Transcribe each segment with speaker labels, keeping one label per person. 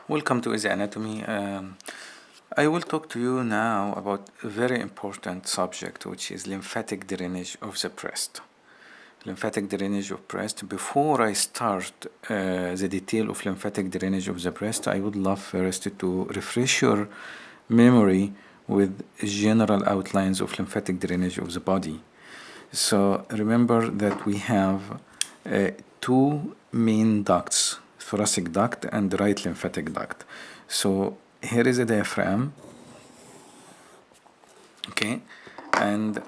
Speaker 1: Welcome to Easy Anatomy. I will talk to you now about a very important subject, which is lymphatic drainage of the breast. Lymphatic drainage of breast. Before I start the detail of lymphatic drainage of the breast, I would love first to refresh your memory with general outlines of lymphatic drainage of the body. So remember that we have two main ducts, thoracic duct and right lymphatic duct. So here is a diaphragm, okay, and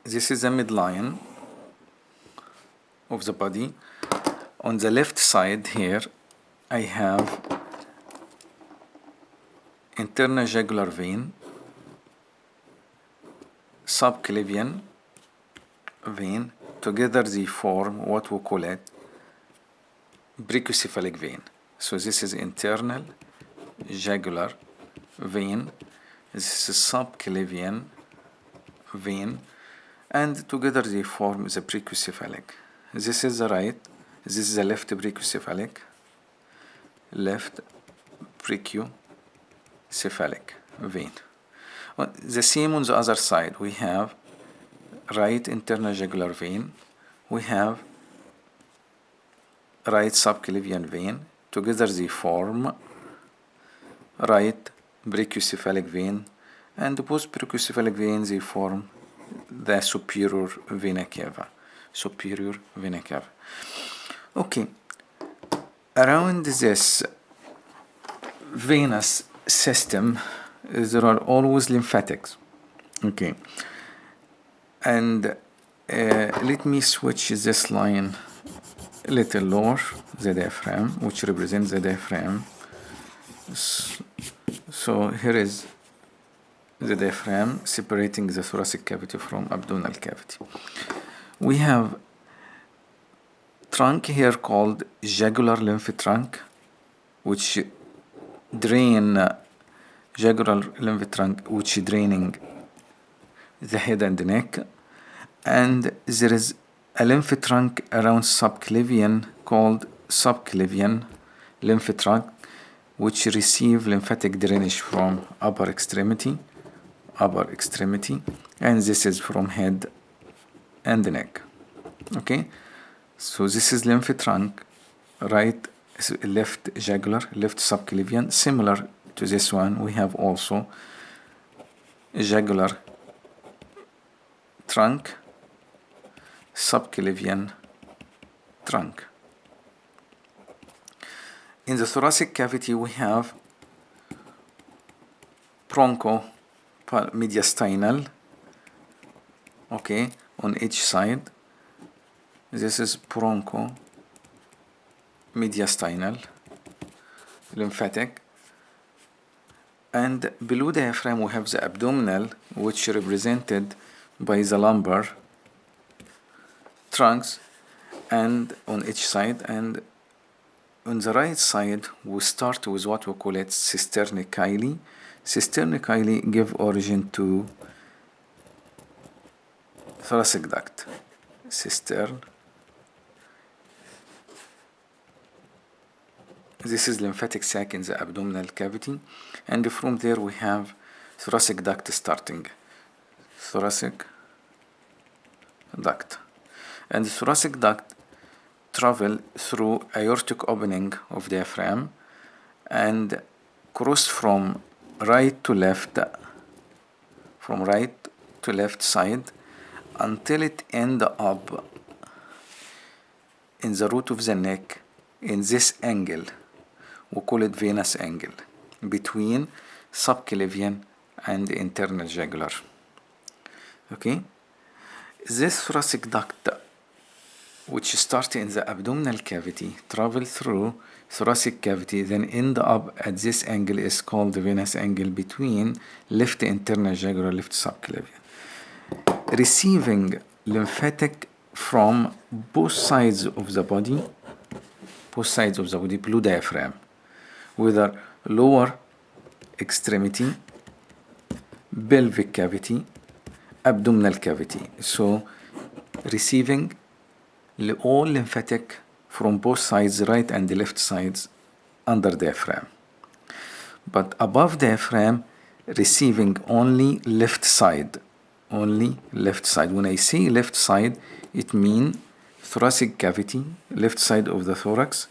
Speaker 1: this is the midline of the body. On the left side here, I have internal jugular vein, subclavian vein. Together they form what we call it brachiocephalic vein. So this is internal jugular vein, this is subclavian vein, and together they form the brachiocephalic. This is the right, this is the left brachiocephalic, left brachiocephalic vein. The same on the other side, we have right internal jugular vein, we have right subclavian vein. Together they form right brachiocephalic vein, and both brachiocephalic veins they form the superior vena cava. Superior vena cava. Okay, around this venous system there are always lymphatics. Okay, and let me switch this line a little lower, the diaphragm, which represents the diaphragm. So here is the diaphragm separating the thoracic cavity from abdominal cavity. We have trunk here called jugular lymph trunk, which drain jugular lymph trunk, which draining the head and the neck, and there is a lymph trunk around subclavian called subclavian lymph trunk, which receive lymphatic drainage from upper extremity, and this is from head and the neck. Okay, so this is lymph trunk, right, left jugular, left subclavian. Similar to this one, we have also jugular trunk, subclavian trunk. In the thoracic cavity, we have bronchomediastinal, okay, on each side. This is bronchomediastinal lymphatic, and below diaphragm we have the abdominal, which represented by the lumbar trunks, and on each side. And on the right side we start with what we call it cisternae chyli. Cisternae chyli give origin to thoracic duct. Cistern. This is lymphatic sac in the abdominal cavity, and from there we have thoracic duct starting. Thoracic duct. And the thoracic duct travel through aortic opening of diaphragm and cross from right to left side until it end up in the root of the neck in this angle. We call it venous angle between subclavian and internal jugular. Okay, this thoracic duct, which start in the abdominal cavity, travel through thoracic cavity, then end up at this angle, is called the venous angle between left internal jugular, left subclavian, receiving lymphatic from both sides of the body, below diaphragm, whether lower extremity, pelvic cavity, abdominal cavity. So receiving all lymphatic from both sides, right and the left sides under diaphragm. But above diaphragm, receiving only left side. Only left side. When I say left side, it means thoracic cavity, left side of the thorax,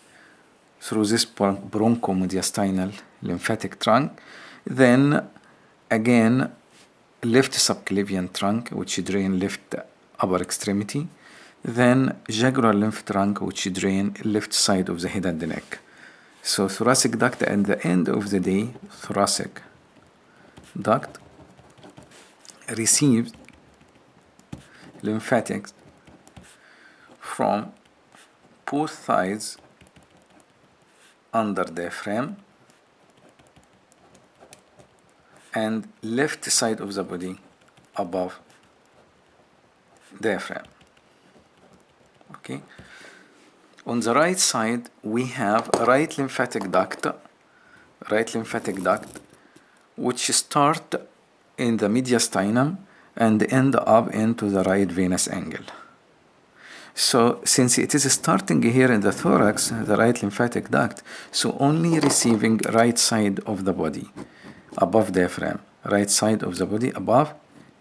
Speaker 1: through this bronchomediastinal lymphatic trunk. Then again, left subclavian trunk, which drain left upper extremity. Then jugular lymph trunk, which drain left side of the head and the neck. So thoracic duct at the end of the day, thoracic duct receives lymphatics from both sides under diaphragm and left side of the body above diaphragm. Okay. On the right side, we have right lymphatic duct, which start in the mediastinum and end up into the right venous angle. So since it is starting here in the thorax, the right lymphatic duct, so only receiving right side of the body above diaphragm, right side of the body above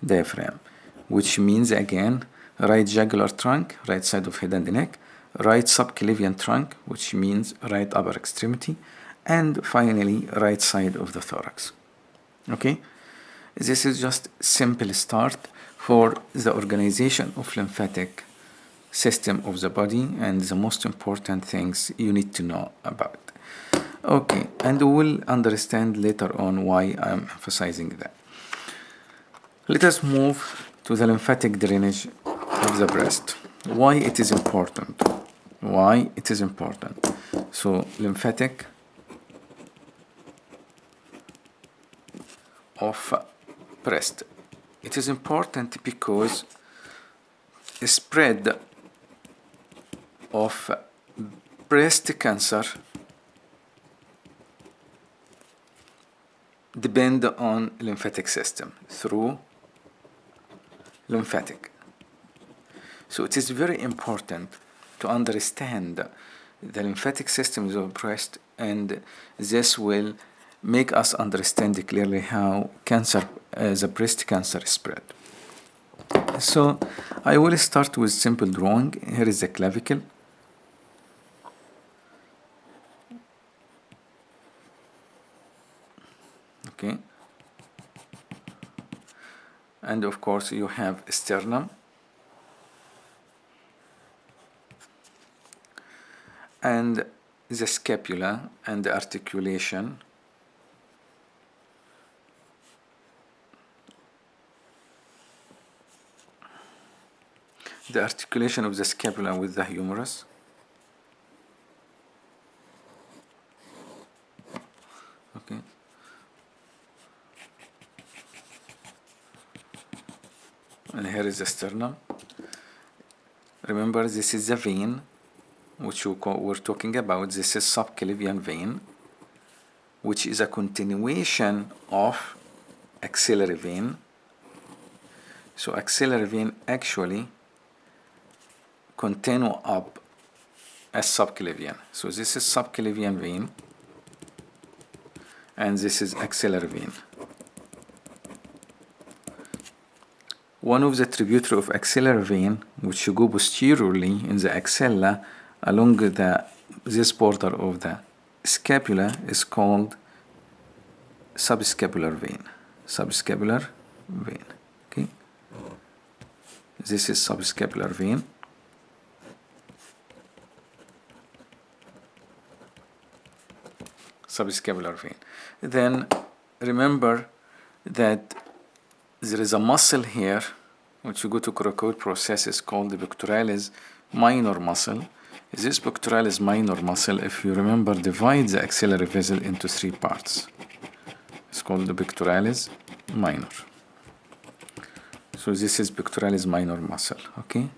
Speaker 1: diaphragm, which means again right jugular trunk, right side of head and neck, right subclavian trunk, which means right upper extremity, and finally right side of the thorax. Okay, this is just simple start for the organization of lymphatic system of the body and the most important things you need to know about. Okay, and we will understand later on why I'm emphasizing that. Let us move to the lymphatic drainage of the breast. Why it is important? Why it is important? So lymphatic of breast. It is important because the spread of breast cancer depend on lymphatic system through lymphatic. So it is very important to understand the lymphatic system of the breast, and this will make us understand clearly how cancer, the breast cancer is spread. So I will start with simple drawing. Here is the clavicle. Okay. And of course you have sternum. And the scapula and the articulation. The articulation of the scapula with the humerus. Okay. And here is the sternum. Remember, this is the vein which we're talking about. This is subclavian vein, which is a continuation of axillary vein. So axillary vein actually continue up as subclavian. So this is subclavian vein, and this is axillary vein. One of the tributary of axillary vein, which go posteriorly in the axilla along this border of the scapula, is called subscapular vein. Subscapular vein. Okay. This is subscapular vein. Subscapular vein. Then remember that there is a muscle here which you go to coracoid process is called the pectoralis minor muscle. This pectoralis minor muscle, if you remember, divides the axillary vessel into three parts. It's called the pectoralis minor. So this is pectoralis minor muscle, okay?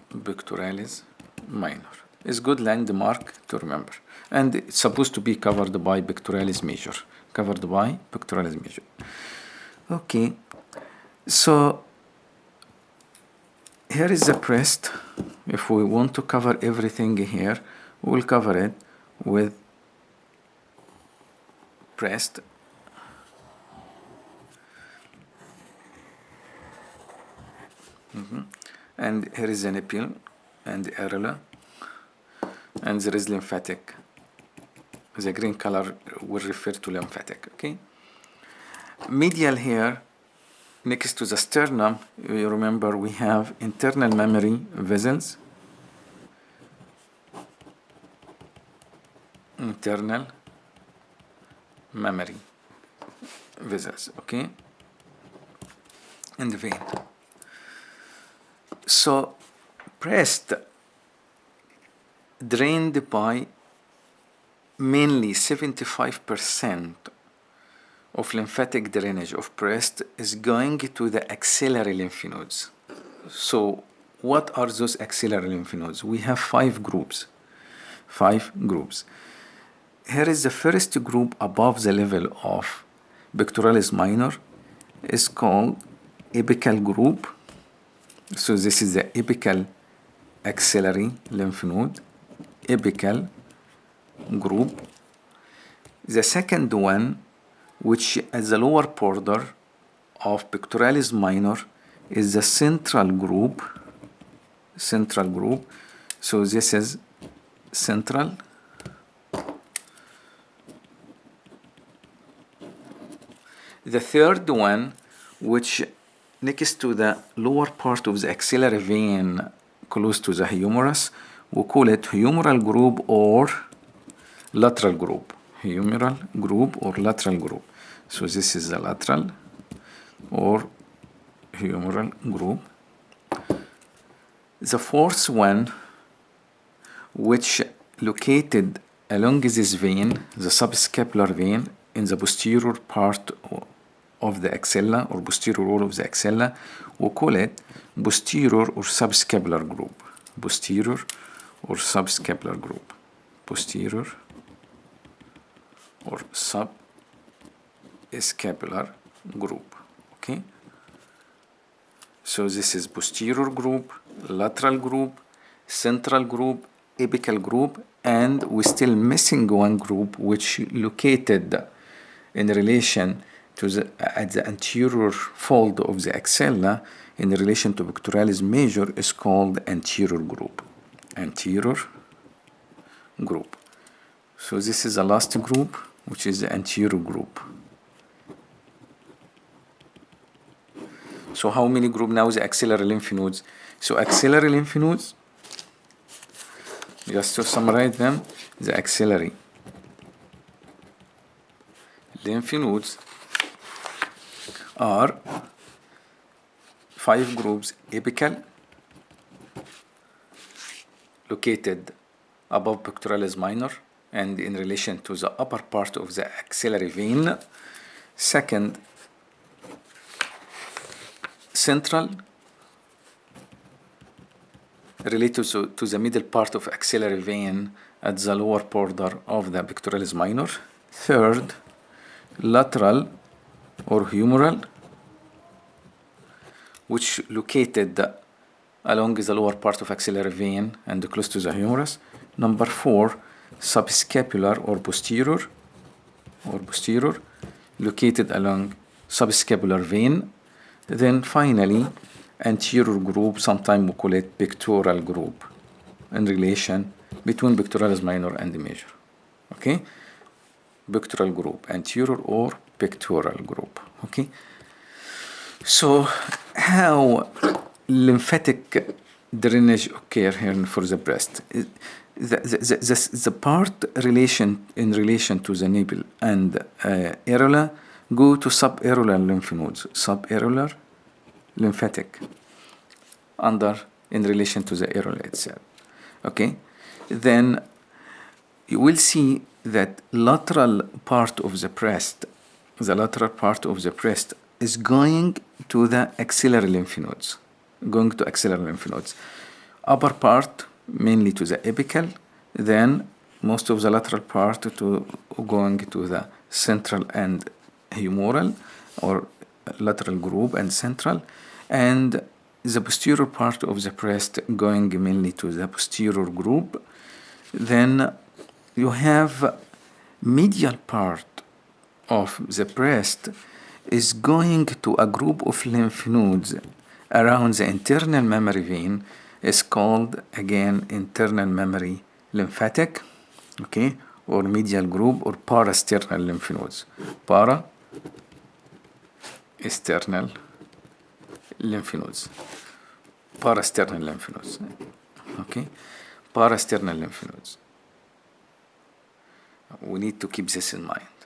Speaker 1: Pectoralis minor. It's good landmark to remember. And it's supposed to be covered by pectoralis major. Covered by pectoralis major. Okay, so here is the breast. If we want to cover everything here, We'll cover it with breast, and here is the nipple and the areola, and there is lymphatic. The green color will refer to lymphatic. Okay. Medial here, next to the sternum, you remember we have internal mammary vessels, internal mammary vessels, okay, and the vein. So breast drained by mainly 75% of lymphatic drainage of breast is going to the axillary lymph nodes. So what are those axillary lymph nodes? We have five groups. Here is the first group above the level of pectoralis minor is called apical group. So this is the apical axillary lymph node, apical group. The second one, which is the lower border of pectoralis minor, is the central group. So this is central. The third one, which next to the lower part of the axillary vein close to the humerus, we call it humeral group or lateral group. Humeral group or lateral group. So this is the lateral or humeral group. The fourth one, which located along this vein, the subscapular vein, in the posterior part of the axilla or posterior wall of the axilla, we call it posterior or subscapular group. Posterior or subscapular group. Posterior or subscapular group. Okay. So this is posterior group, lateral group, central group, apical group, and we're still missing one group which located in relation to at the anterior fold of the axilla in relation to pectoralis major is called anterior group. Anterior group. So this is the last group, which is the anterior group. So how many group now? The axillary lymph nodes. So axillary lymph nodes, just to summarize them, the axillary lymph nodes are five groups: apical, located above pectoralis minor and in relation to the upper part of the axillary vein. Second, central, related to the middle part of axillary vein at the lower border of the pectoralis minor. Third, lateral or humeral, which located along the lower part of axillary vein and close to the humerus. Number four, subscapular or posterior, located along subscapular vein. Then finally, anterior group, sometimes we call it pectoral group, in relation between pectoralis minor and the major. Okay? Pectoral group, anterior or pectoral group. Okay? So how lymphatic drainage occur here for the breast? The part in relation to the nipple and areola go to subareolar lymph nodes, subareolar lymphatic, in relation to the areola itself. Okay, then you will see that lateral part of the breast, is going to the axillary lymph nodes, Upper part mainly to the apical, then most of the lateral part to going to the central and humeral or lateral group and central, and the posterior part of the breast going mainly to the posterior group, Then you have medial part of the breast is going to a group of lymph nodes around the internal mammary vein. Is called again internal mammary lymphatic, okay, or medial group or parasternal lymph nodes. Parasternal lymph nodes. Parasternal lymph nodes. Okay, parasternal lymph nodes. We need to keep this in mind.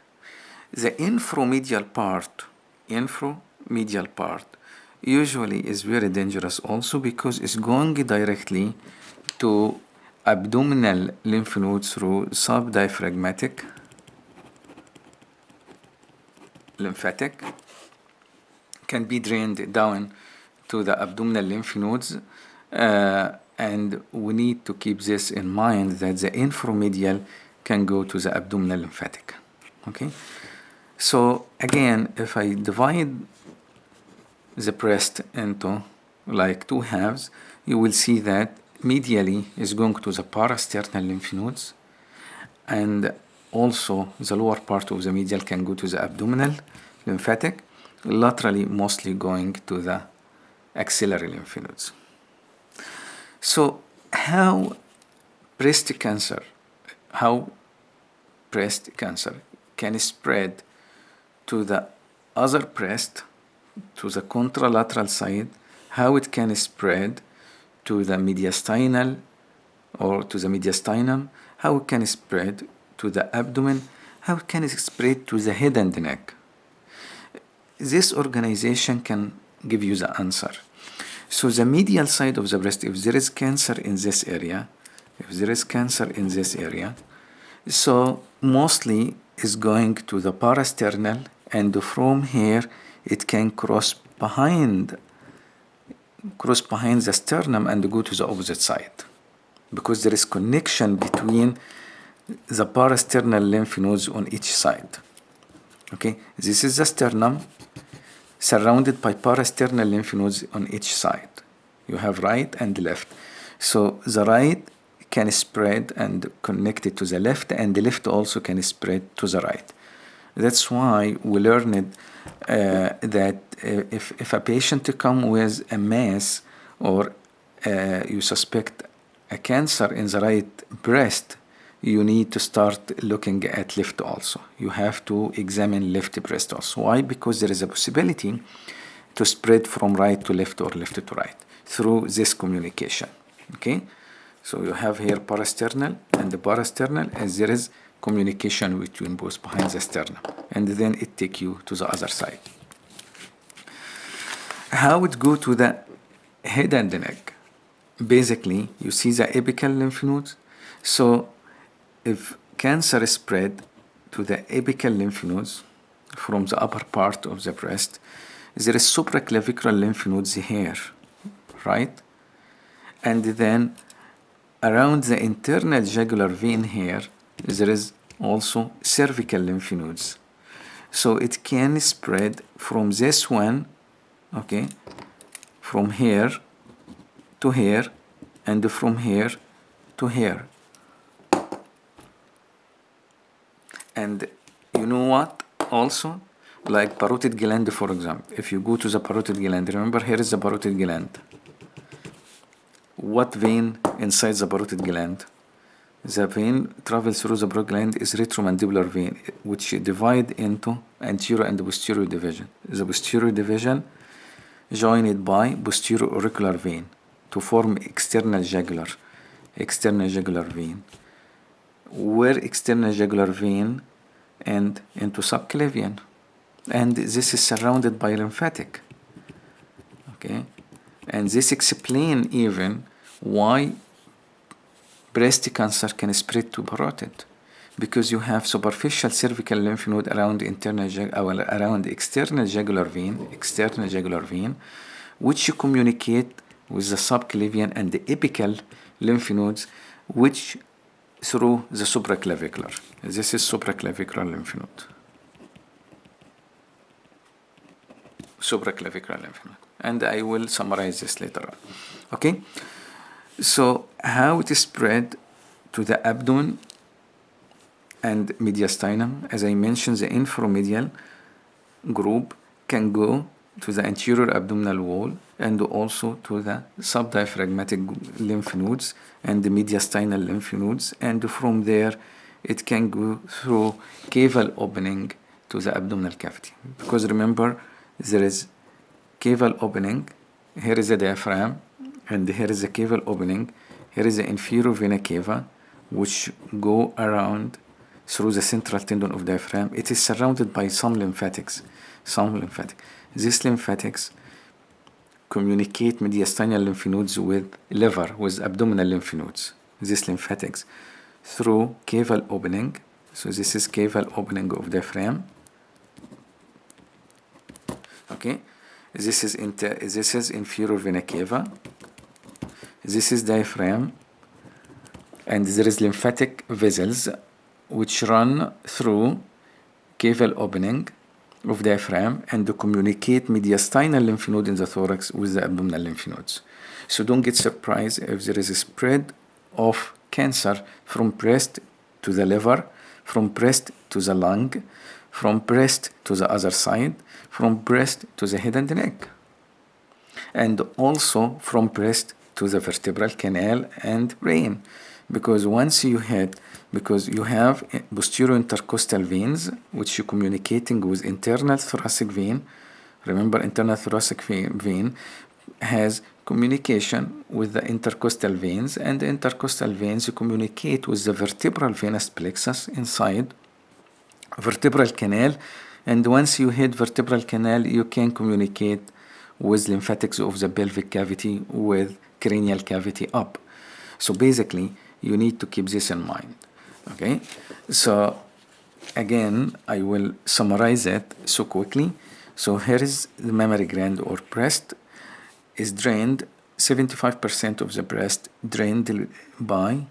Speaker 1: The inframedial part usually is very dangerous also because it's going directly to abdominal lymph nodes through subdiaphragmatic lymphatic, can be drained down to the abdominal lymph nodes, and we need to keep this in mind that the inframedial can go to the abdominal lymphatic. Okay, so again, if I divide the breast into like two halves, you will see that medially is going to the parasternal lymph nodes, and also the lower part of the medial can go to the abdominal lymphatic, laterally mostly going to the axillary lymph nodes. So how breast cancer can spread to the other breast, to the contralateral side, how it can spread to the mediastinal or to the mediastinum, how it can spread to the abdomen, how it can spread to the head and neck. This organization can give you the answer. So the medial side of the breast, if there is cancer in this area, so mostly is going to the parasternal, and from here it can cross behind the sternum and go to the opposite side, because there is connection between the parasternal lymph nodes on each side. Okay, this is the sternum surrounded by parasternal lymph nodes on each side. You have right and left. So the right can spread and connect it to the left, and the left also can spread to the right. That's why we learned that if a patient come with a mass, or you suspect a cancer in the right breast, you need to start looking at left also. You have to examine left breast also. Why? Because there is a possibility to spread from right to left or left to right through this communication. Okay, so you have here parasternal and the parasternal, as there is communication between both behind the sternum, and then it take you to the other side. How it go to the head and the neck? Basically, you see the apical lymph nodes. So if cancer is spread to the apical lymph nodes from the upper part of the breast, there is supraclavicular lymph nodes here, right? And then around the internal jugular vein here, there is also cervical lymph nodes. So it can spread from this one, okay, from here to here, and from here to here. And you know what? Also, like parotid gland, for example, if you go to the parotid gland, remember here is the parotid gland. What vein inside the parotid gland? The vein travels through the parotid gland is retromandibular vein, which divide into anterior and posterior division. The posterior division joined by posterior auricular vein to form external jugular vein, where external jugular vein and into subclavian, and this is surrounded by lymphatic. Okay, and this explains even why breast cancer can spread to parotid, because you have superficial cervical lymph node around around external jugular vein, which communicate with the subclavian and the apical lymph nodes, which through the supraclavicular. This is supraclavicular lymph node. Supraclavicular lymph node. And I will summarize this later on. Okay? So how it is spread to the abdomen and mediastinum. As I mentioned, the inframedial group can go to the anterior abdominal wall and also to the subdiaphragmatic lymph nodes and the mediastinal lymph nodes, and from there it can go through caval opening to the abdominal cavity. Because remember, there is caval opening, here is the diaphragm, and here is the caval opening, here is the inferior vena cava, which go around through the central tendon of diaphragm. It is surrounded by some lymphatics. These lymphatics communicate mediastinal lymph nodes with liver, with abdominal lymph nodes. These lymphatics through caval opening. So this is caval opening of diaphragm. Okay, this is inferior vena cava. This is diaphragm, and there is lymphatic vessels which run through caval opening of diaphragm and to communicate mediastinal lymph node in the thorax with the abdominal lymph nodes. So don't get surprised if there is a spread of cancer from breast to the liver, from breast to the lung, from breast to the other side, from breast to the head and neck, and also from breast to the vertebral canal and brain. Because you have posterior intercostal veins which are communicating with internal thoracic vein. Remember, internal thoracic vein has communication with the intercostal veins, and the intercostal veins communicate with the vertebral venous plexus inside vertebral canal, and once you hit vertebral canal, you can communicate with lymphatics of the pelvic cavity with cranial cavity up. So basically, you need to keep this in mind. Okay, so again, I will summarize it so quickly. So here is the mammary gland or breast is drained. 75% of the breast drained by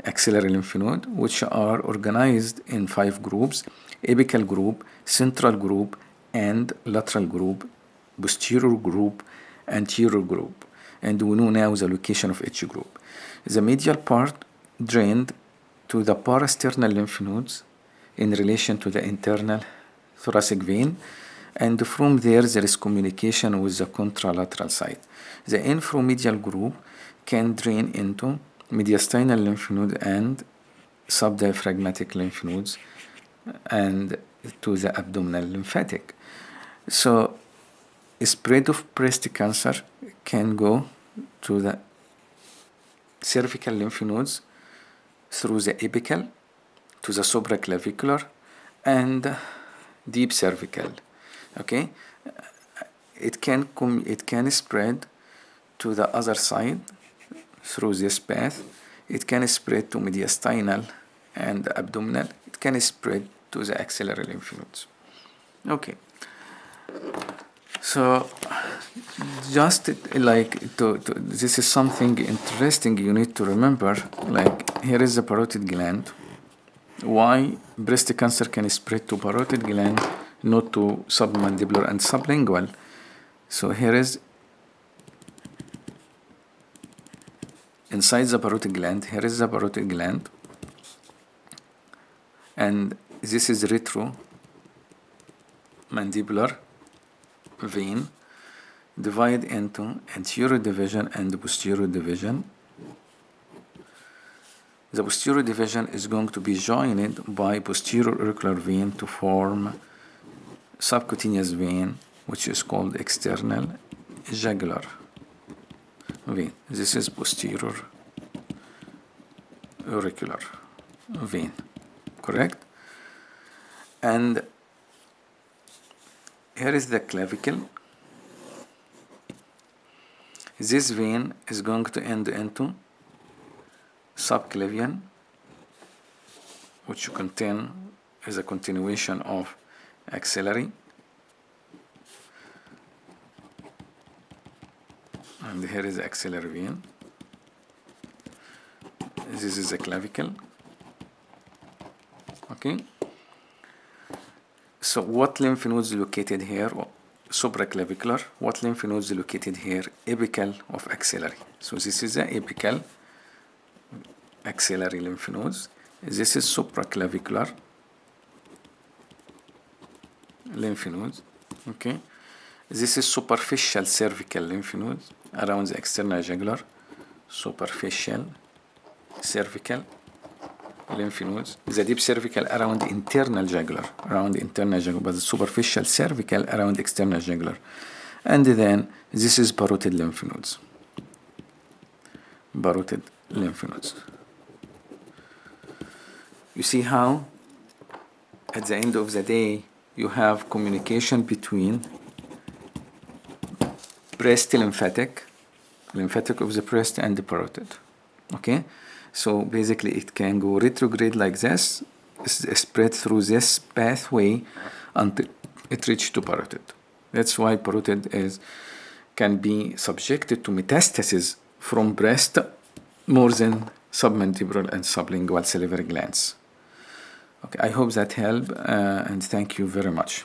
Speaker 1: axillary lymph node, which are organized in 5 groups: apical group, central group, and lateral group, posterior group, anterior group. And we know now the location of each group. The medial part drained to the parasternal lymph nodes in relation to the internal thoracic vein, and from there is communication with the contralateral side. The inframedial group can drain into mediastinal lymph node and subdiaphragmatic lymph nodes and to the abdominal lymphatic. So spread of breast cancer can go to the cervical lymph nodes through the apical to the supraclavicular and deep cervical. Okay, it can spread to the other side through this path. It can spread to mediastinal and abdominal. It can spread to the axillary lymph nodes. Okay, so just like this is something interesting you need to remember. Like, here is the parotid gland. Why breast cancer can spread to parotid gland, not to submandibular and sublingual? So here is inside the parotid gland. Here is the parotid gland, and this is retromandibular vein, divide into anterior division and posterior division. The posterior division is going to be joined by posterior auricular vein to form subcutaneous vein, which is called external jugular vein. This is posterior auricular vein, correct? And here is the clavicle. This vein is going to end into subclavian, which is a continuation of axillary, and here is the axillary vein. This is the clavicle. Okay, so what lymph nodes located here? Supraclavicular. What lymph nodes located here? Apical of axillary. So this is the apical axillary lymph nodes. This is supraclavicular lymph nodes. Okay, this is superficial cervical lymph nodes around the external jugular. Superficial cervical lymph nodes. The deep cervical around internal jugular, but the superficial cervical around external jugular. And then this is parotid lymph nodes. Parotid lymph nodes. You see how at the end of the day you have communication between breast lymphatic of the breast and the parotid. Okay, so basically it can go retrograde like this, spread through this pathway until it reaches to parotid. That's why parotid can be subjected to metastasis from breast more than submandibular and sublingual salivary glands. Okay, I hope that helped, and thank you very much.